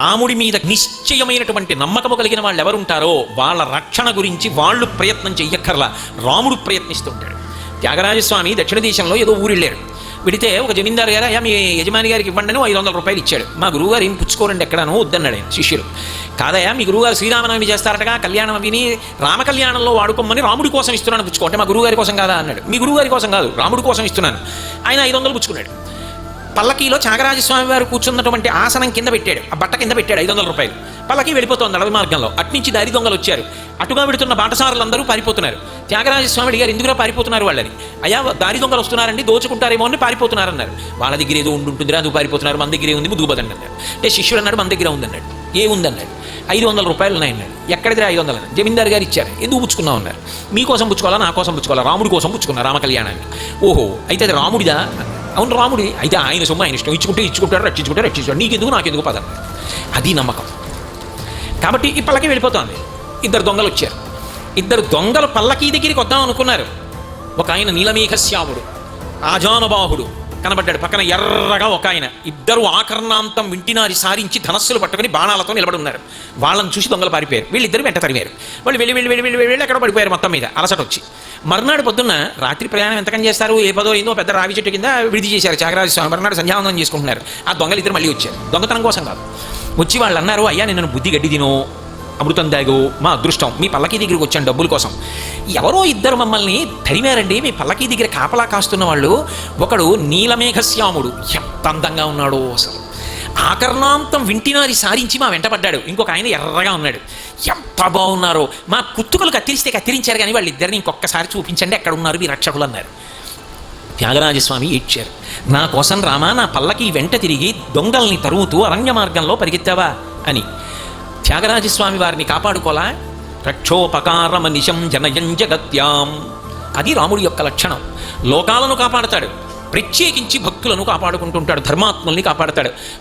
రాముడి మీద నిశ్చయమైనటువంటి నమ్మకము కలిగిన వాళ్ళు ఎవరుంటారో వాళ్ళ రక్షణ గురించి వాళ్ళు ప్రయత్నం చెయ్యక్కర్లా, రాముడు ప్రయత్నిస్తుంటాడు. త్యాగరాజస్వామి దక్షిణ దేశంలో ఏదో ఊరిళ్ళారు. విడితే ఒక జమీందారు గారు, అయ్యా మీ యజమాని గారికి ఇవ్వండి అని 500 రూపాయలు ఇచ్చాడు. మా గురువుగారు ఏం పుచ్చుకోరండి ఎక్కడానో వద్దన్నాడు ఆయన శిష్యులు. కాదయా మీ గురువుగారు శ్రీరామనవమి చేస్తారటగా, కళ్యాణం విని రామ కళ్యాణంలో వాడుకోమని రాముడి కోసం ఇస్తున్నాను పుచ్చుకో అంటే, మా గురువుగారి కోసం కాదా అన్నాడు. మీ గురువుగారి కోసం కాదు, రాముడి కోసం ఇస్తున్నాను. ఆయన 500 పుచ్చుకున్నాడు. పల్లకీలో త్యాగరాజస్వామి వారు కూర్చున్నటువంటి ఆసనం కింద పెట్టాడు, ఆ బట్ట కింద పెట్టాడు 500 రూపాయలు. పల్లకి వెళ్ళిపోతుంది అడవి మార్గంలో. అట్నుంచి దారి దొంగలు వచ్చారు. అటుగా పెడుతున్న బాటసారులందరూ పారిపోతున్నారు. త్యాగరాజస్వామి అడిగారు, ఎందుకురా పారిపోతున్నారు వాళ్ళని? అయ్యా దారి దొంగలు వస్తున్నారండి, దోచుకుంటారేమో అని పారిపోతున్నారన్నారు. వాళ్ళ దగ్గర ఏదో ఉంటుందిరా, అందుకు పారిపోతున్నారు, మన దగ్గర ఉంది ముదుగుబదండి అన్నారు. అంటే శిష్యుడు అన్నాడు, మన దగ్గర ఉందన్నాడు. ఏ ఉందన్నాడు. 500 రూపాయలు ఉన్నాయన్నాడు. ఎక్కడిదిరా 500 అన్నాడు. జమీందారు గారు ఇచ్చారు. ఎందుకు పుచ్చుకున్నావు అన్నారు. మీకోసం పుచ్చుకోవాలా, నా కోసం పుచ్చుకోవాలా? రాముడి కోసం పుచ్చుకున్నా, రామ కళ్యాణానికి. ఓహో అయితే అది రాముడిదా? అవును రాముడి. అయితే ఆయన సొమ్ము ఆయన ఇష్టం, ఇచ్చుకుంటాడు, రక్షించుకుంటాడు, నీకెందుకు నాకెందుకు పద. అది నమ్మకం. కాబట్టి ఈ పల్లకి వెళ్ళిపోతుంది. 2 దొంగలు వచ్చారు. 2 దొంగలు పల్లకీ దగ్గరికి వద్దాం అనుకున్నారు. ఒక ఆయన నీలమేఘశ్యాముడు ఆజానుబాహుడు కనబడ్డాడు. పక్కన ఎర్రగా ఒక ఆయన. 2 ఆకర్ణాంతం వింటినారి సారించి ధనస్సులు పట్టుకుని బాణాలతో నిలబడి ఉన్నారు. వాళ్ళని చూసి దొంగలు పారిపోయారు. వీళ్ళిద్దరు వెంట తరిమారు. వాళ్ళు వెళ్ళి ఎక్కడ పడిపోయారు మొత్తం మీద అలసట వచ్చి. మర్నాడు పొద్దున్న రాత్రి ప్రయాణం ఎంతకని చేస్తారు, ఏ పదో ఏందో పెద్ద రావి చెట్టు కింద విడిది చేశారు త్యాగరాజస్వామి. మర్నాడు సంధ్యావందనం చేసుకుంటున్నారు. ఆ దొంగలు ఇద్దరు మళ్ళీ వచ్చారు, దొంగతనం కోసం కాదు. వచ్చి వాళ్ళు అన్నారు, అయ్యా నేను బుద్ధి గడ్డి తినో, అమృతం దాగో, మా అదృష్టం మీ పల్లకీ దగ్గరికి వచ్చాను డబ్బుల కోసం. ఎవరో 2 మమ్మల్ని తరిమారండి. మీ పల్లకీ దగ్గర కాపలా కాస్తున్న వాళ్ళు. ఒకడు నీలమేఘశ్యాముడు, ఎంత అందంగా ఉన్నాడో అసలు, ఆకర్ణాంతం వింటినారి సారించి మా వెంటపడ్డాడు. ఇంకొక ఆయన ఎర్రగా ఉన్నాడు, ఎంత బాగున్నారో. మా కుత్తుకలు కత్తిరిస్తే కత్తిరించారు, కానీ వాళ్ళిద్దరిని ఇంకొకసారి చూపించండి ఎక్కడ ఉన్నారు మీ రక్షకులు అన్నారు. త్యాగరాజస్వామి ఏడ్చారు. నా కోసం రామా, నా పల్లకి వెంట తిరిగి దొంగల్ని తరుముతూ అరణ్య మార్గంలో పరిగెత్తావా అని. త్యాగరాజస్వామి వారిని కాపాడుకోలా. రక్షోపకారమనిశం జనయం జగత్యాం. అది రాముడి యొక్క లక్షణం. లోకాలను కాపాడతాడు, ప్రత్యేకించి భక్తులను కాపాడుకుంటుంటాడు, ధర్మాత్ముల్ని కాపాడతాడు.